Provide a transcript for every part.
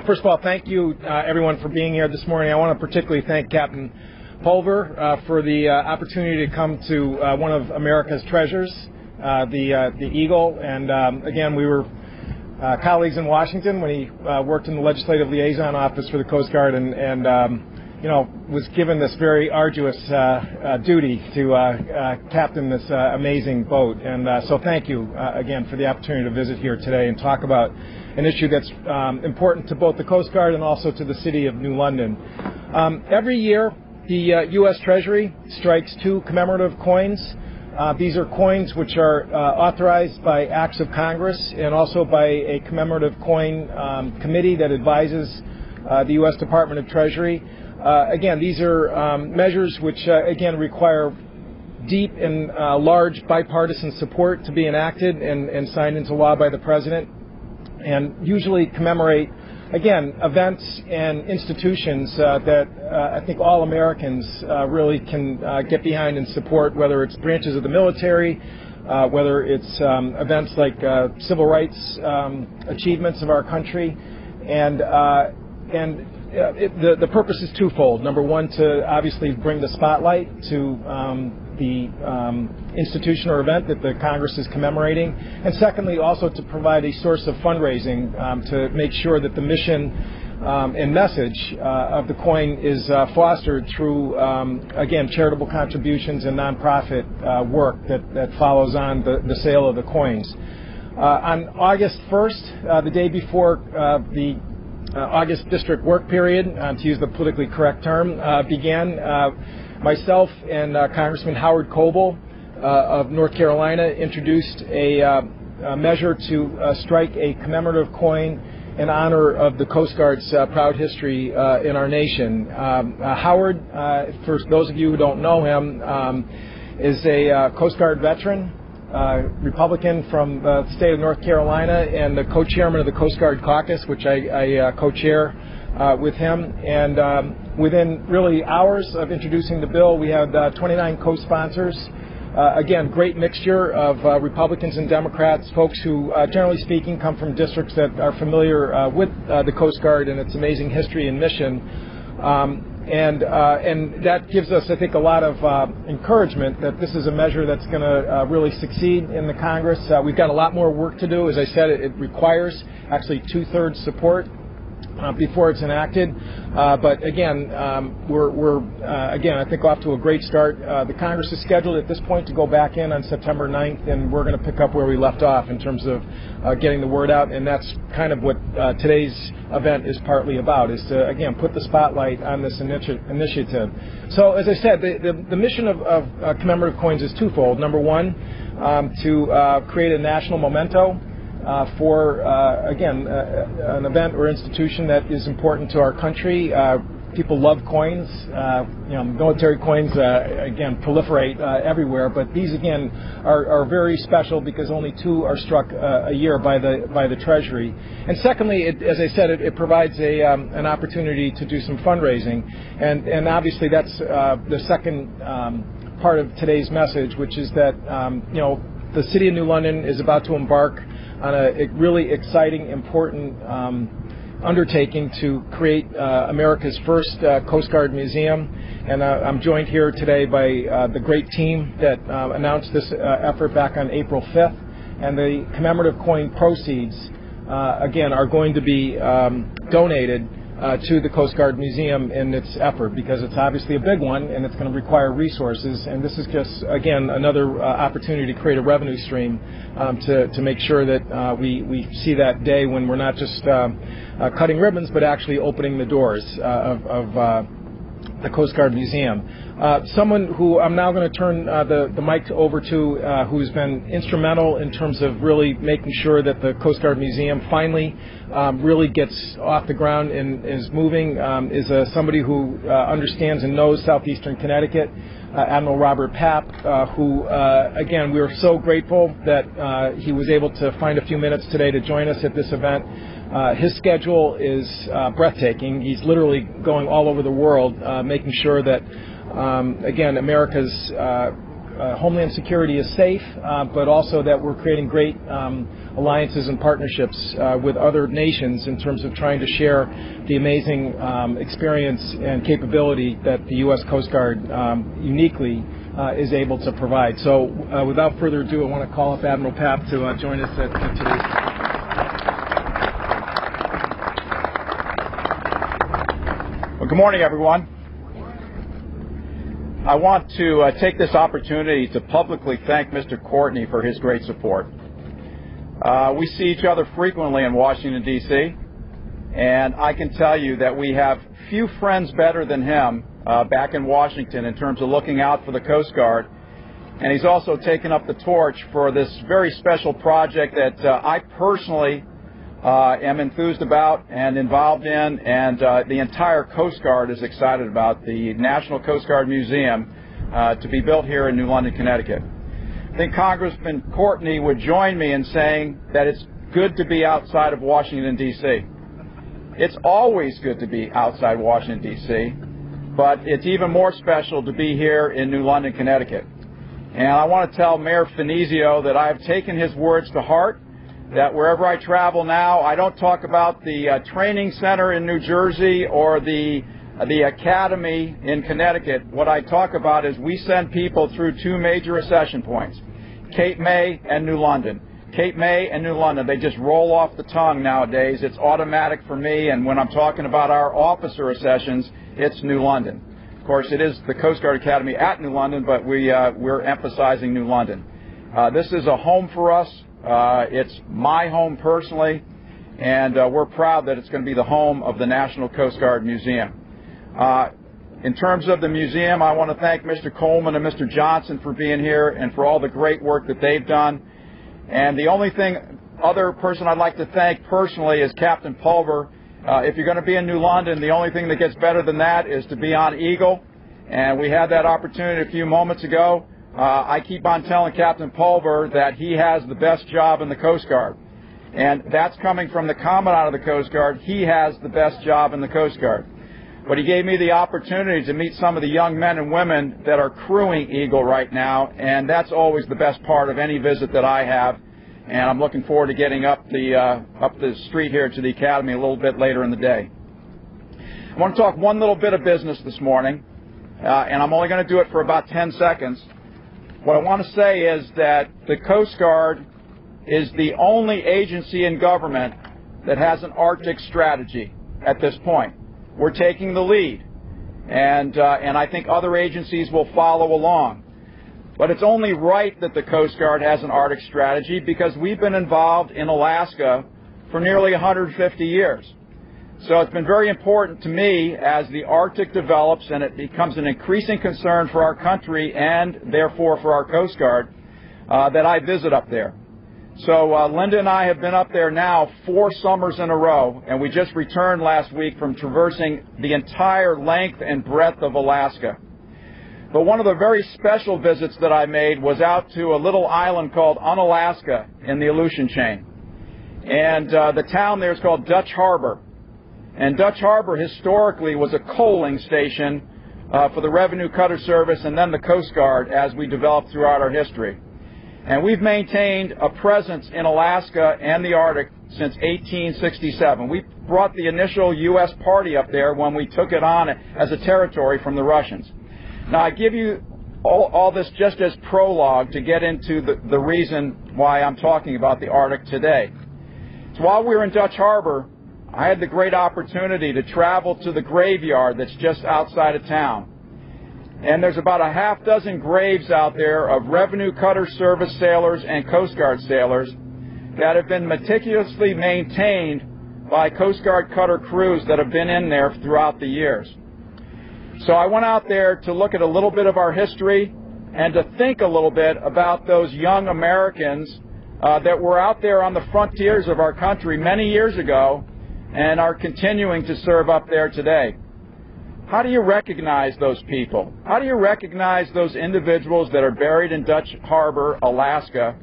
First of all, thank you, everyone, for being here this morning. I want to particularly thank Captain Pulver for the opportunity to come to one of America's treasures, the Eagle. And again, we were colleagues in Washington when he worked in the Legislative Liaison Office for the Coast Guard, and was given this very arduous duty to captain this amazing boat. And so thank you again for the opportunity to visit here today and talk about an issue that's important to both the Coast Guard and also to the city of New London. Every year, the U.S. Treasury strikes 2 commemorative coins. These are coins which are authorized by acts of Congress and also by a commemorative coin committee that advises the U.S. Department of Treasury. Again, these are measures which, again, require deep and large bipartisan support to be enacted and signed into law by the President, and usually commemorate, again, events and institutions that I think all Americans really can get behind and support, whether it's branches of the military, whether it's events like civil rights achievements of our country, and the purpose is twofold. Number one, to obviously bring the spotlight to the institution or event that the Congress is commemorating, and secondly, also to provide a source of fundraising to make sure that the mission and message of the coin is fostered through, again, charitable contributions and nonprofit work that follows on the sale of the coins. On August 1st, the day before the August district work period, to use the politically correct term, began, myself and Congressman Howard Coble of North Carolina introduced a measure to strike a commemorative coin in honor of the Coast Guard's proud history in our nation. Howard, for those of you who don't know him, is a Coast Guard veteran, Republican from the state of North Carolina, and the co-chairman of the Coast Guard Caucus, which I co-chair with him. And within really hours of introducing the bill, we had 29 co-sponsors. Again, great mixture of Republicans and Democrats, folks who, generally speaking, come from districts that are familiar with the Coast Guard and its amazing history and mission. And that gives us, I think, a lot of encouragement that this is a measure that's going to really succeed in the Congress. We've got a lot more work to do. As I said, it requires actually 2/3 support before it's enacted. But again, we're again, I think, off to a great start. The Congress is scheduled at this point to go back in on September 9th, and we're going to pick up where we left off in terms of getting the word out. And that's kind of what today's event is partly about, is to, again, put the spotlight on this initiative. So, as I said, the mission of commemorative coins is twofold. Number one, to create a national memento for, again, an event or institution that is important to our country. People love coins. Military coins, again, proliferate everywhere. But these, again, are very special because only 2 are struck a year by the Treasury. And secondly, as I said, it provides an opportunity to do some fundraising. And obviously that's the second part of today's message, which is that, the City of New London is about to embark on a really exciting, important undertaking to create America's first Coast Guard museum. And I'm joined here today by the great team that announced this effort back on April 5th. And the commemorative coin proceeds, again, are going to be donated to the Coast Guard Museum in its effort, because it's obviously a big one and it's going to require resources. And this is just, again, another opportunity to create a revenue stream to make sure that we see that day when we're not just cutting ribbons, but actually opening the doors of the Coast Guard Museum. Someone who I'm now going to turn the mic over to, who's been instrumental in terms of really making sure that the Coast Guard Museum finally really gets off the ground and is moving, is somebody who understands and knows southeastern Connecticut, Admiral Robert Papp, who, again, we are so grateful that he was able to find a few minutes today to join us at this event. His schedule is breathtaking. He's literally going all over the world, making sure that, again, America's Homeland Security is safe, but also that we're creating great alliances and partnerships with other nations in terms of trying to share the amazing experience and capability that the U.S. Coast Guard uniquely is able to provide. So without further ado, I want to call up Admiral Papp to join us at today's. Well, good morning, everyone. I want to take this opportunity to publicly thank Mr. Courtney for his great support. We see each other frequently in Washington, D.C., and I can tell you that we have few friends better than him back in Washington in terms of looking out for the Coast Guard. And he's also taken up the torch for this very special project that I personally am enthused about and involved in, and the entire Coast Guard is excited about, the National Coast Guard Museum to be built here in New London, Connecticut. I think Congressman Courtney would join me in saying that it's good to be outside of Washington, D.C. It's always good to be outside Washington, D.C., but it's even more special to be here in New London, Connecticut. And I want to tell Mayor Finizio that I have taken his words to heart, that wherever I travel now, I don't talk about the training center in New Jersey or the academy in Connecticut. What I talk about is we send people through two major accession points, Cape May and New London. Cape May and New London, they just roll off the tongue nowadays. It's automatic for me, and when I'm talking about our officer accessions, it's New London. Of course, it is the Coast Guard Academy at New London, but we're emphasizing New London. This is a home for us. It's my home personally, and we're proud that it's going to be the home of the National Coast Guard Museum. In terms of the museum, I want to thank Mr. Coleman and Mr. Johnson for being here and for all the great work that they've done. And the only other person I'd like to thank personally is Captain Pulver. If you're going to be in New London, the only thing that gets better than that is to be on Eagle, and we had that opportunity a few moments ago. I keep on telling Captain Pulver that he has the best job in the Coast Guard, and that's coming from the Commandant of the Coast Guard. He has the best job in the Coast Guard. But he gave me the opportunity to meet some of the young men and women that are crewing Eagle right now, and that's always the best part of any visit that I have. And I'm looking forward to getting up the street here to the Academy a little bit later in the day. I want to talk one little bit of business this morning, and I'm only going to do it for about 10 seconds. What I want to say is that the Coast Guard is the only agency in government that has an Arctic strategy at this point. We're taking the lead, and I think other agencies will follow along. But it's only right that the Coast Guard has an Arctic strategy because we've been involved in Alaska for nearly 150 years. So it's been very important to me as the Arctic develops and it becomes an increasing concern for our country and therefore for our Coast Guard that I visit up there. So Linda and I have been up there now 4 summers in a row, and we just returned last week from traversing the entire length and breadth of Alaska. But one of the very special visits that I made was out to a little island called Unalaska in the Aleutian Chain. And the town there is called Dutch Harbor. And Dutch Harbor historically was a coaling station for the Revenue Cutter Service and then the Coast Guard as we developed throughout our history. And we've maintained a presence in Alaska and the Arctic since 1867. We brought the initial U.S. party up there when we took it on as a territory from the Russians. Now, I give you all this just as prologue to get into the reason why I'm talking about the Arctic today. So while we were in Dutch Harbor, I had the great opportunity to travel to the graveyard that's just outside of town. And there's about a half dozen graves out there of Revenue Cutter Service sailors and Coast Guard sailors that have been meticulously maintained by Coast Guard cutter crews that have been in there throughout the years. So I went out there to look at a little bit of our history and to think a little bit about those young Americans that were out there on the frontiers of our country many years ago and are continuing to serve up there today. How do you recognize those people? How do you recognize those individuals that are buried in Dutch Harbor, Alaska,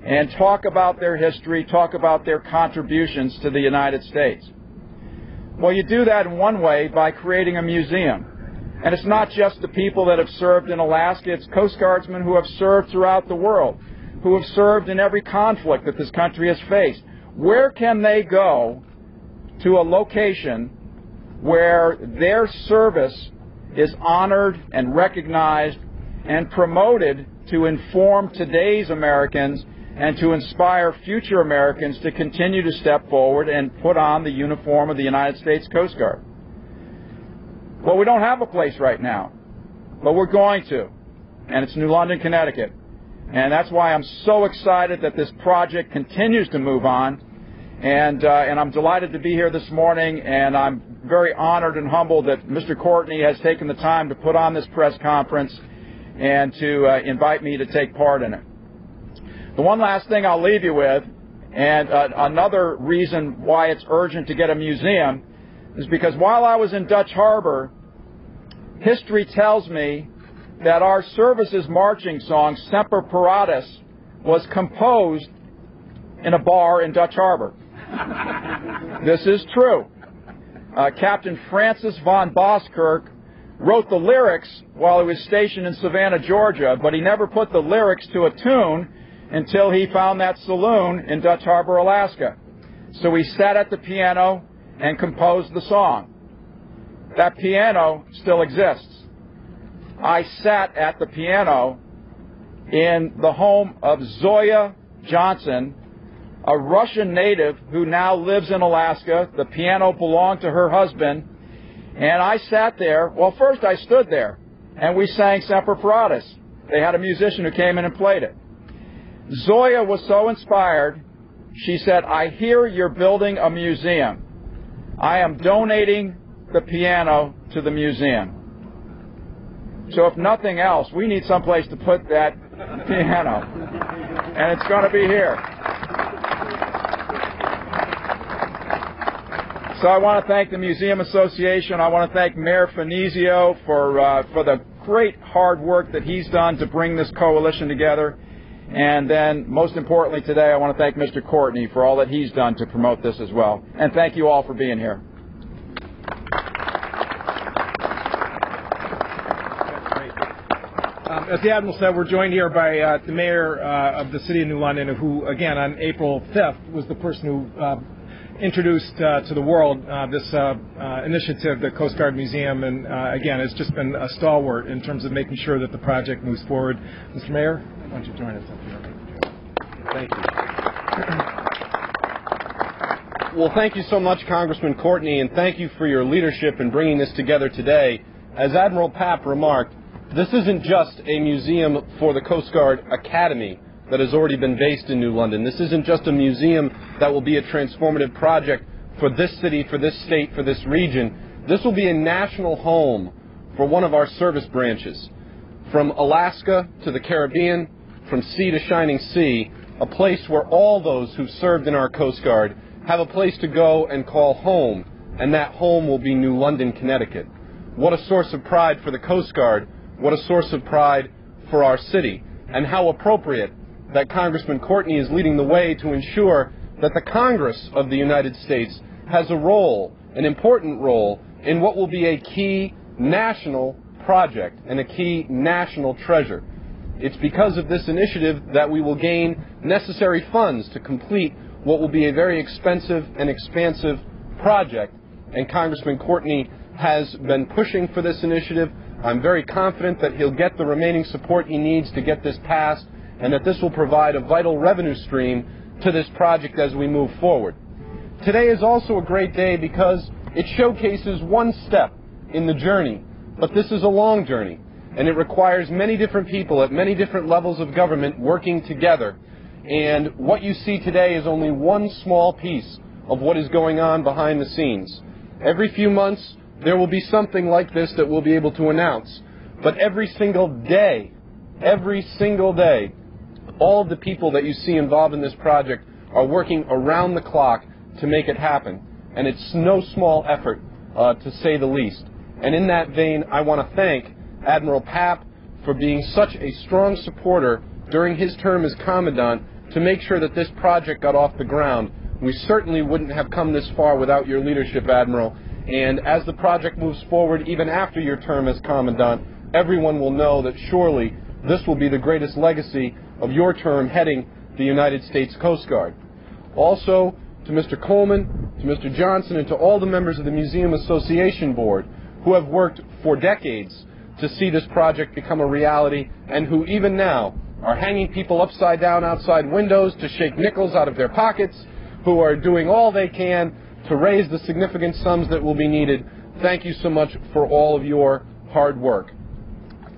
and talk about their history, talk about their contributions to the United States? Well, you do that in one way by creating a museum. And it's not just the people that have served in Alaska, it's Coast Guardsmen who have served throughout the world, who have served in every conflict that this country has faced. Where can they go to a location where their service is honored and recognized and promoted to inform today's Americans and to inspire future Americans to continue to step forward and put on the uniform of the United States Coast Guard? Well, we don't have a place right now, but we're going to, and it's New London, Connecticut. And that's why I'm so excited that this project continues to move on. And I'm delighted to be here this morning, and I'm very honored and humbled that Mr. Courtney has taken the time to put on this press conference and to invite me to take part in it. The one last thing I'll leave you with, and another reason why it's urgent to get a museum, is because while I was in Dutch Harbor, history tells me that our service's marching song, Semper Paratus, was composed in a bar in Dutch Harbor. This is true. Captain Francis von Boskirk wrote the lyrics while he was stationed in Savannah, Georgia, but he never put the lyrics to a tune until he found that saloon in Dutch Harbor, Alaska. So he sat at the piano and composed the song. That piano still exists. I sat at the piano in the home of Zoya Johnson, a Russian native who now lives in Alaska. The piano belonged to her husband, and I sat there. Well, first I stood there, and we sang Semper Paratus. They had a musician who came in and played it. Zoya was so inspired, she said, "I hear you're building a museum. I am donating the piano to the museum." So if nothing else, we need someplace to put that piano, and it's going to be here. So I want to thank the Museum Association. I want to thank Mayor Finizio for the great hard work that he's done to bring this coalition together. And then, most importantly today, I want to thank Mr. Courtney for all that he's done to promote this as well. And thank you all for being here. As the Admiral said, we're joined here by the Mayor of the City of New London, who, again, on April 5th, was the person who introduced to the world this initiative, the Coast Guard Museum, and again, it's just been a stalwart in terms of making sure that the project moves forward. Mr. Mayor, why don't you join us up here? Thank you. Well, thank you so much, Congressman Courtney, and thank you for your leadership in bringing this together today. As Admiral Papp remarked, this isn't just a museum for the Coast Guard Academy that has already been based in New London. This isn't just a museum that will be a transformative project for this city, for this state, for this region. This will be a national home for one of our service branches. From Alaska to the Caribbean, from sea to shining sea, a place where all those who've served in our Coast Guard have a place to go and call home, and that home will be New London, Connecticut. What a source of pride for the Coast Guard, what a source of pride for our city, and how appropriate that Congressman Courtney is leading the way to ensure that the Congress of the United States has a role, an important role, in what will be a key national project and a key national treasure. It's because of this initiative that we will gain necessary funds to complete what will be a very expensive and expansive project, and Congressman Courtney has been pushing for this initiative. I'm very confident that he'll get the remaining support he needs to get this passed, and that this will provide a vital revenue stream to this project as we move forward. Today is also a great day because it showcases one step in the journey, but this is a long journey, and it requires many different people at many different levels of government working together. And what you see today is only one small piece of what is going on behind the scenes. Every few months, there will be something like this that we'll be able to announce. But every single day, all of the people that you see involved in this project are working around the clock to make it happen. And it's no small effort, to say the least. And in that vein, I want to thank Admiral Papp for being such a strong supporter during his term as Commandant to make sure that this project got off the ground. We certainly wouldn't have come this far without your leadership, Admiral. And as the project moves forward, even after your term as Commandant, everyone will know that surely this will be the greatest legacy of your term heading the United States Coast Guard. Also, to Mr. Coleman, to Mr. Johnson, and to all the members of the Museum Association Board who have worked for decades to see this project become a reality, and who even now are hanging people upside down outside windows to shake nickels out of their pockets, who are doing all they can to raise the significant sums that will be needed. Thank you so much for all of your hard work.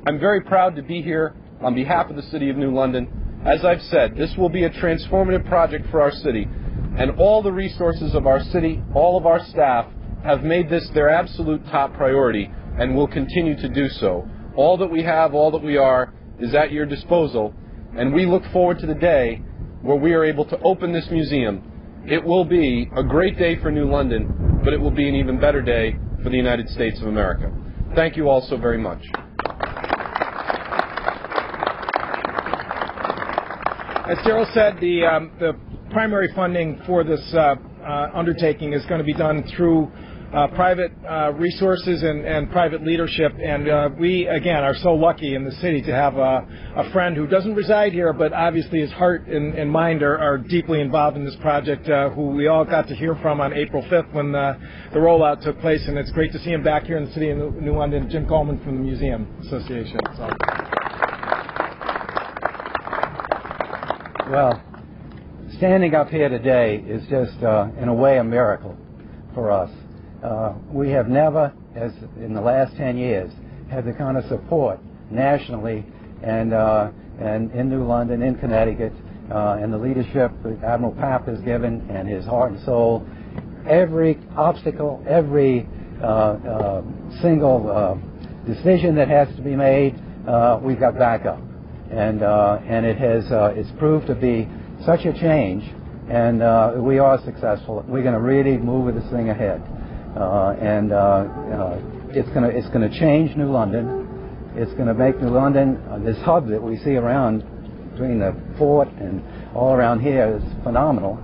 I'm very proud to be here on behalf of the City of New London. As I've said, this will be a transformative project for our city, and all the resources of our city, all of our staff, have made this their absolute top priority and will continue to do so. All that we have, all that we are, is at your disposal, and we look forward to the day where we are able to open this museum. It will be a great day for New London, but it will be an even better day for the United States of America. Thank you all so very much. As Daryl said, the primary funding for this undertaking is going to be done through private resources and private leadership, and we, again, are so lucky in the city to have a friend who doesn't reside here, but obviously his heart and mind are deeply involved in this project, who we all got to hear from on April 5th when the rollout took place, and it's great to see him back here in the city of New London, Jim Coleman from the Museum Association. So. Well, standing up here today is just, in a way, a miracle for us. We have never, as in the last 10 years, had the kind of support nationally and in New London, in Connecticut, and the leadership that Admiral Papp has given and his heart and soul. Every obstacle, every single decision that has to be made, we've got backup. And it's proved to be such a change, and we are successful. We're going to really move this thing ahead. It's going to change New London. It's going to make New London this hub that we see around between the fort and all around here is phenomenal.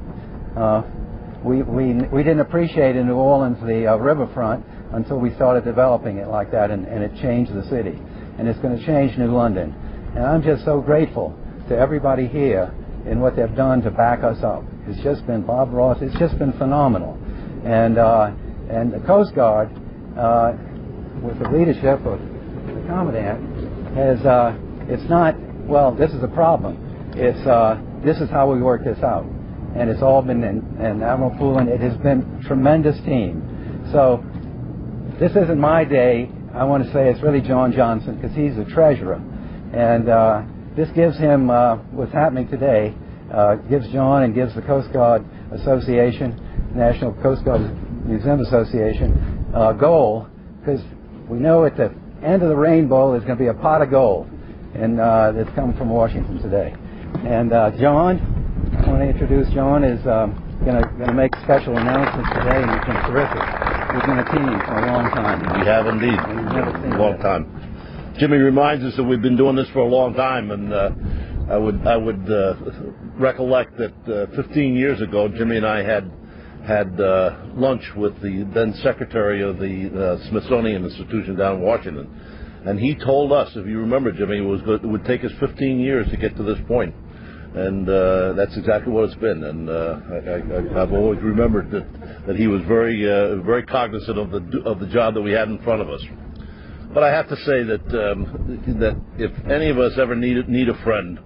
We didn't appreciate in New Orleans the riverfront until we started developing it like that, and it changed the city. And it's going to change New London. And I'm just so grateful to everybody here in what they've done to back us up. It's just been Bob Ross. It's just been phenomenal. And the Coast Guard, with the leadership of the Commandant, has, it's not, well, this is a problem. It's, this is how we work this out. And it's all been, and Admiral Poulin, it has been a tremendous team. So this isn't my day. I want to say it's really John Johnson, because he's the treasurer. And this gives him, what's happening today, gives John and gives the Coast Guard Association, National Coast Guard Museum Association, gold, because we know at the end of the rainbow there's going to be a pot of gold, and that's come from Washington today. And John, I want to introduce John, is going to make special announcements today, and he's been terrific. We've been a team for a long time. We have indeed, a long time. Jimmy reminds us that we've been doing this for a long time, and I would recollect that 15 years ago, Jimmy and I had lunch with the then secretary of the Smithsonian Institution down in Washington, and he told us, if you remember, Jimmy, it would take us 15 years to get to this point, and that's exactly what it's been. And I've always remembered that he was very cognizant of the job that we had in front of us. But I have to say that if any of us ever need a friend,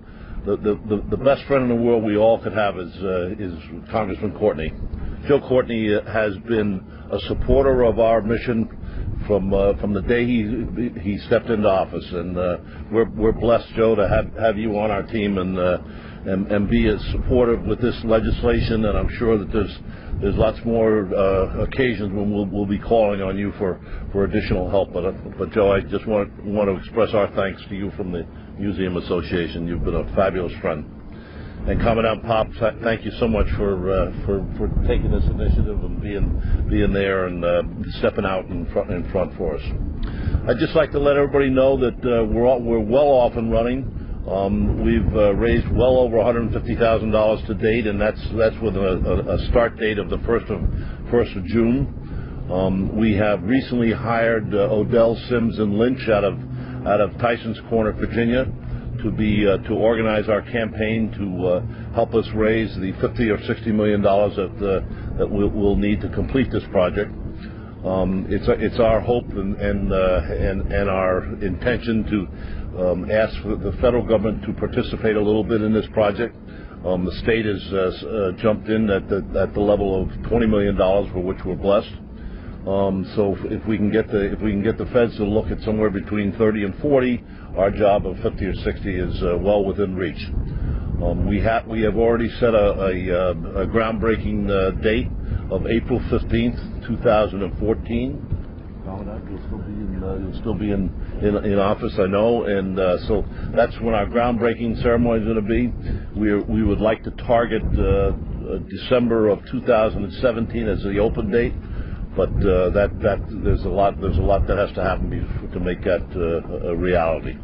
the best friend in the world we all could have is Congressman Courtney. Joe Courtney has been a supporter of our mission from the day he stepped into office, and we're blessed, Joe, to have you on our team and be as supportive with this legislation. And I'm sure that there's lots more occasions when we'll be calling on you for additional help. But Joe, I just want to express our thanks to you from the Museum Association. You've been a fabulous friend. And Commandant Pop, thank you so much for taking this initiative and being there and stepping out in front for us. I'd just like to let everybody know that we're well off and running. We've raised well over $150,000 to date, and that's with a start date of the 1st of June. We have recently hired Odell, Sims, and Lynch out of Tyson's Corner, Virginia, to organize our campaign to help us raise the $50 or $60 million that we'll need to complete this project. It's our hope and our intention to ask for the federal government to participate a little bit in this project. The state has jumped in at the level of $20 million, for which we're blessed. So if we can get the feds to look at somewhere between 30 and 40, our job of 50 or 60 is well within reach. We have already set a groundbreaking date of April 15th, 2014. You'll still be in office, I know, and so that's when our groundbreaking ceremony is going to be. We would like to target December of 2017 as the open date, but there's a lot that has to happen to make that a reality.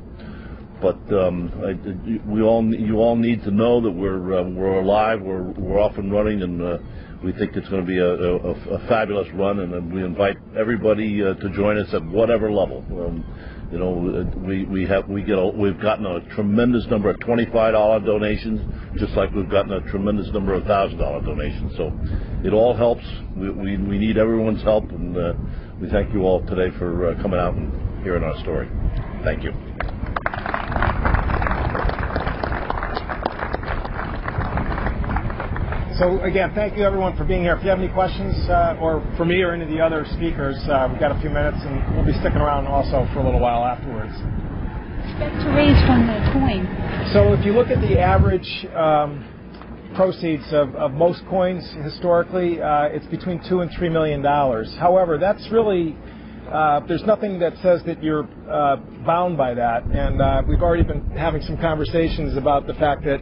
But you all need to know that we're alive, we're off and running, and we think it's going to be a fabulous run, and we invite everybody to join us at whatever level. We've gotten a tremendous number of $25 donations, just like we've gotten a tremendous number of $1,000 donations. So it all helps. We need everyone's help, and we thank you all today for coming out and hearing our story. Thank you. So again, thank you everyone for being here. If you have any questions, or for me or any of the other speakers, we've got a few minutes, and we'll be sticking around also for a little while afterwards. Expect to raise from the coin. So if you look at the average proceeds of most coins historically, it's between $2 and $3 million. However, that's really there's nothing that says that you're bound by that, and we've already been having some conversations about the fact that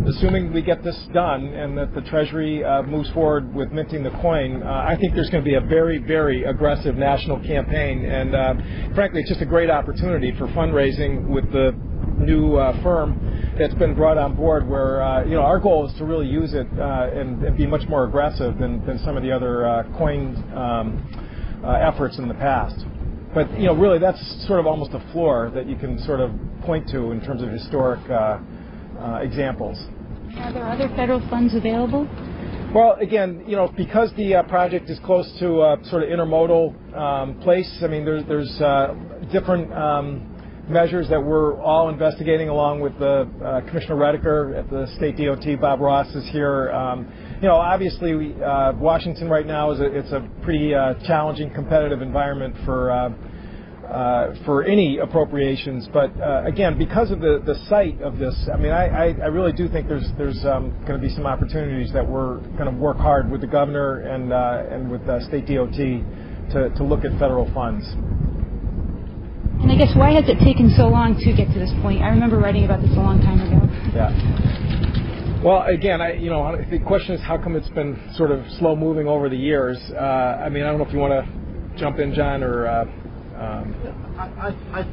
assuming we get this done and that the Treasury moves forward with minting the coin, I think there's going to be a very, very aggressive national campaign, and frankly, it's just a great opportunity for fundraising with the new firm that's been brought on board, where our goal is to really use it and be much more aggressive than some of the other coin efforts in the past. But really, that's sort of almost a floor that you can sort of point to in terms of historic examples. Are there other federal funds available? Well, again, because the project is close to a sort of intermodal place, I mean, there's different measures that we're all investigating, along with the Commissioner Rediker at the State DOT. Bob Ross is here. Obviously, Washington right now it's a pretty challenging, competitive environment for any appropriations. But again, because of the site of this, I mean, I really do think there's going to be some opportunities that we're going to work hard with the governor and with State DOT to look at federal funds. And I guess, why has it taken so long to get to this point? I remember writing about this a long time ago. Yeah. Well, again, the question is, how come it's been sort of slow moving over the years? I mean, I don't know if you want to jump in, John, or. I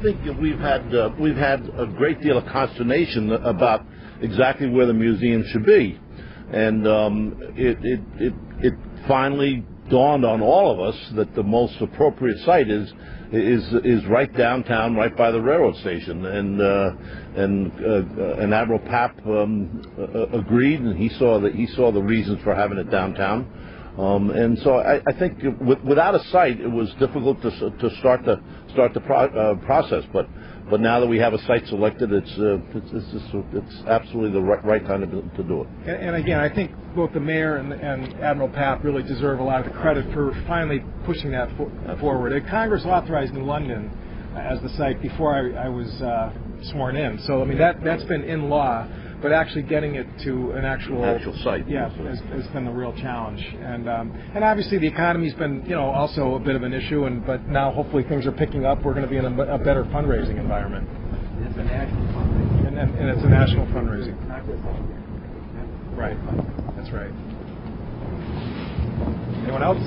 think that we've had a great deal of consternation about exactly where the museum should be, and it finally dawned on all of us that the most appropriate site is right downtown, right by the railroad station, and Admiral Papp agreed, and he saw the reasons for having it downtown, and so I think without a site it was difficult to start the process, but now that we have a site selected, it's absolutely the right time to do it. And again, I think both the mayor and Admiral Papp really deserve a lot of the credit for finally pushing that forward. Congress authorized New London as the site before I was sworn in. So I mean that's been in law, but actually getting it to an actual site, yeah, has been the real challenge. And obviously the economy's been also a bit of an issue. But now hopefully things are picking up. We're going to be in a better fundraising environment. It's a national fundraising. And it's a national fundraising. Right. That's right. Anyone else?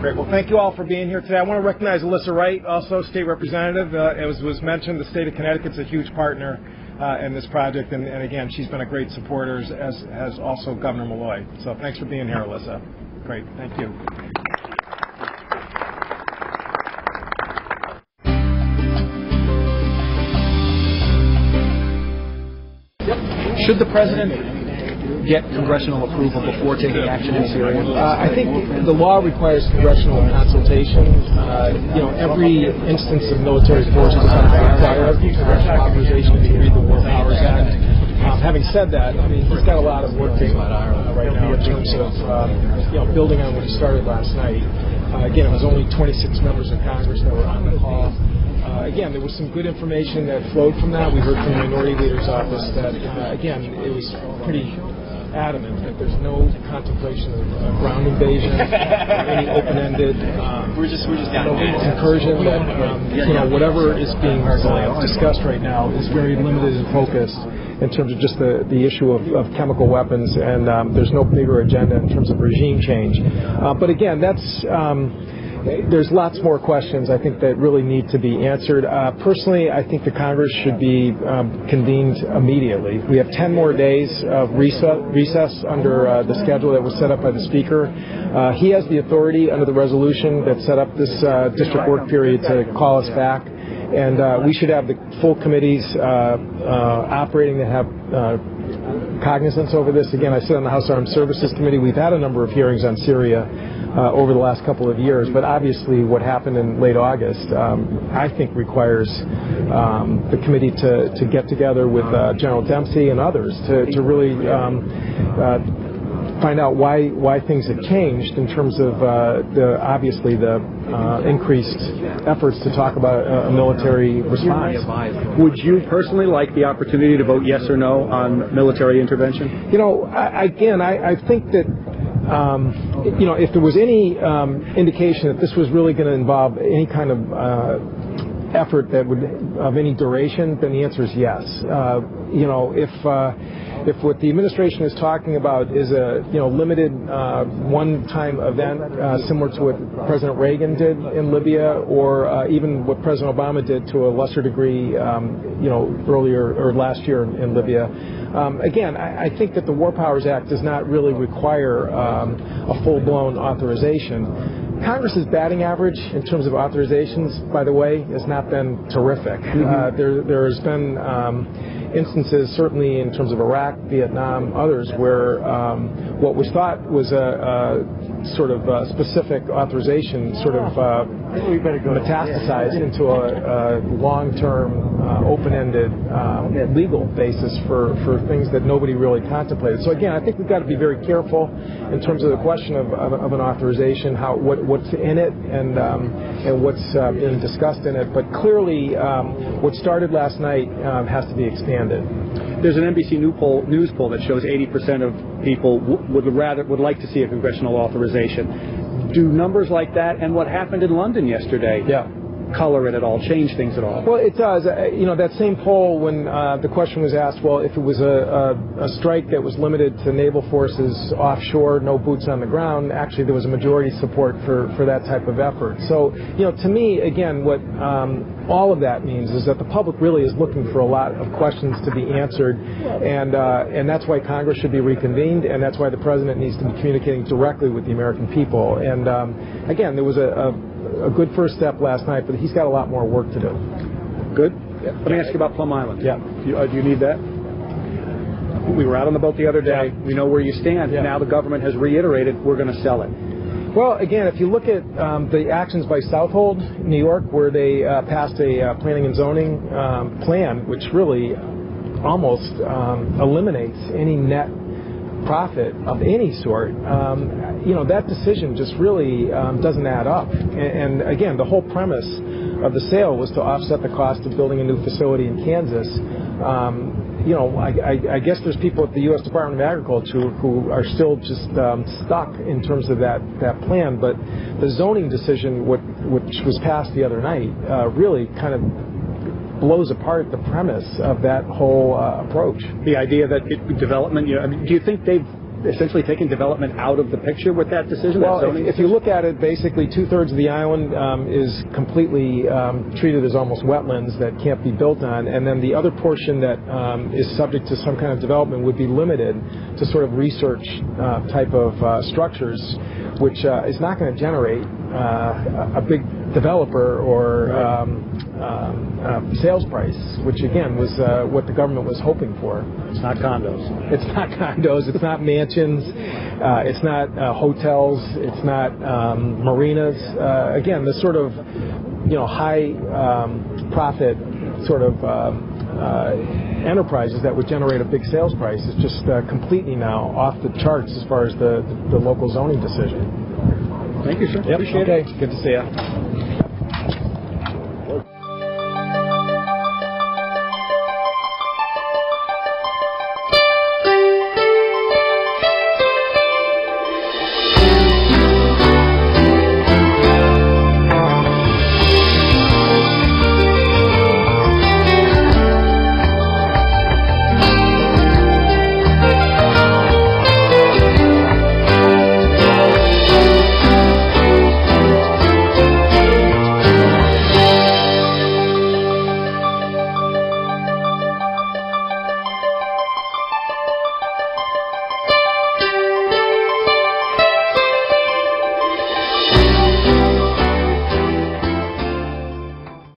Great. Well, thank you all for being here today. I want to recognize Alyssa Wright, also state representative. As was mentioned, the state of Connecticut's a huge partner in this project, and again, she's been a great supporter, as has also Governor Malloy. So thanks for being here, Alyssa. Great. Thank you. Should the president get congressional approval before taking action in Syria? I think the law requires congressional consultation. Every instance of military forces require congressional authorization to read the War Powers Act. Having said that, I mean, he's got a lot of work to do right now in terms of building on what he started last night. Again, it was only 26 members of Congress that were on the call. Again, there was some good information that flowed from that. We heard from the Minority Leader's office that, again, it was pretty adamant that there's no contemplation of ground invasion, any open-ended incursion. That whatever is being discussed right now is very limited in focus in terms of just the issue of chemical weapons, and there's no bigger agenda in terms of regime change. But again, there's lots more questions, I think, that really need to be answered. Personally, I think the Congress should be convened immediately. We have 10 more days of recess under the schedule that was set up by the Speaker. He has the authority under the resolution that set up this district work period to call us back. And we should have the full committees operating that have cognizance over this. Again, I sit on the House Armed Services Committee. We've had a number of hearings on Syria over the last couple of years, but obviously what happened in late August, I think, requires the committee to get together with General Dempsey and others to really find out why things have changed in terms of the increased efforts to talk about a military response. Would you personally like the opportunity to vote yes or no on military intervention? I think that if there was any indication that this was really going to involve any kind of effort that would of any duration, then the answer is yes. If what the administration is talking about is a limited one-time event similar to what President Reagan did in Libya, or even what President Obama did to a lesser degree, earlier or last year in Libya. Again, I think that the War Powers Act does not really require a full-blown authorization. Congress's batting average in terms of authorizations, by the way, has not been terrific. There has been instances, certainly in terms of Iraq, Vietnam, others, where what was thought was a sort of specific authorization sort of metastasized into a long-term, open-ended legal basis for things that nobody really contemplated. So again, I think we've got to be very careful in terms of the question of an authorization, what's in it and what's being discussed in it. But clearly, what started last night has to be expanded. There's an NBC News poll that shows 80% of people would like to see a congressional authorization. Do numbers like that and what happened in London yesterday color it at all, change things at all? Well, it does. That same poll, when the question was asked, well, if it was a strike that was limited to naval forces offshore, no boots on the ground, actually there was a majority support for that type of effort. So, to me, again, what all of that means is that the public really is looking for a lot of questions to be answered, and that's why Congress should be reconvened, and that's why the President needs to be communicating directly with the American people. And again, there was a good first step last night, but he's got a lot more work to do. Good. Let me ask you about Plum Island. Yeah. Do you need that? We were out on the boat the other day. Yeah. We know where you stand. Yeah. Now the government has reiterated we're going to sell it. Well, again, if you look at the actions by Southold, New York, where they passed a planning and zoning plan, which really almost eliminates any net profit of any sort, that decision just really doesn't add up. And again, the whole premise of the sale was to offset the cost of building a new facility in Kansas. I guess there's people at the U.S. Department of Agriculture who are still just stuck in terms of that plan. But the zoning decision, which was passed the other night, really kind of blows apart the premise of that whole approach. The idea that development, do you think they've essentially taking development out of the picture with that decision? Well, if you look at it, basically 2/3 of the island is completely treated as almost wetlands that can't be built on, and then the other portion that is subject to some kind of development would be limited to sort of research type of structures, which is not going to generate a big developer or sales price, which again was what the government was hoping for. It's not condos. It's not condos. It's not mansions. It's not hotels. It's not marinas. Again, the sort of high profit sort of enterprises that would generate a big sales price is just completely now off the charts as far as the local zoning decision. Thank you, sir. Yep. Appreciate it. Okay. Good to see you.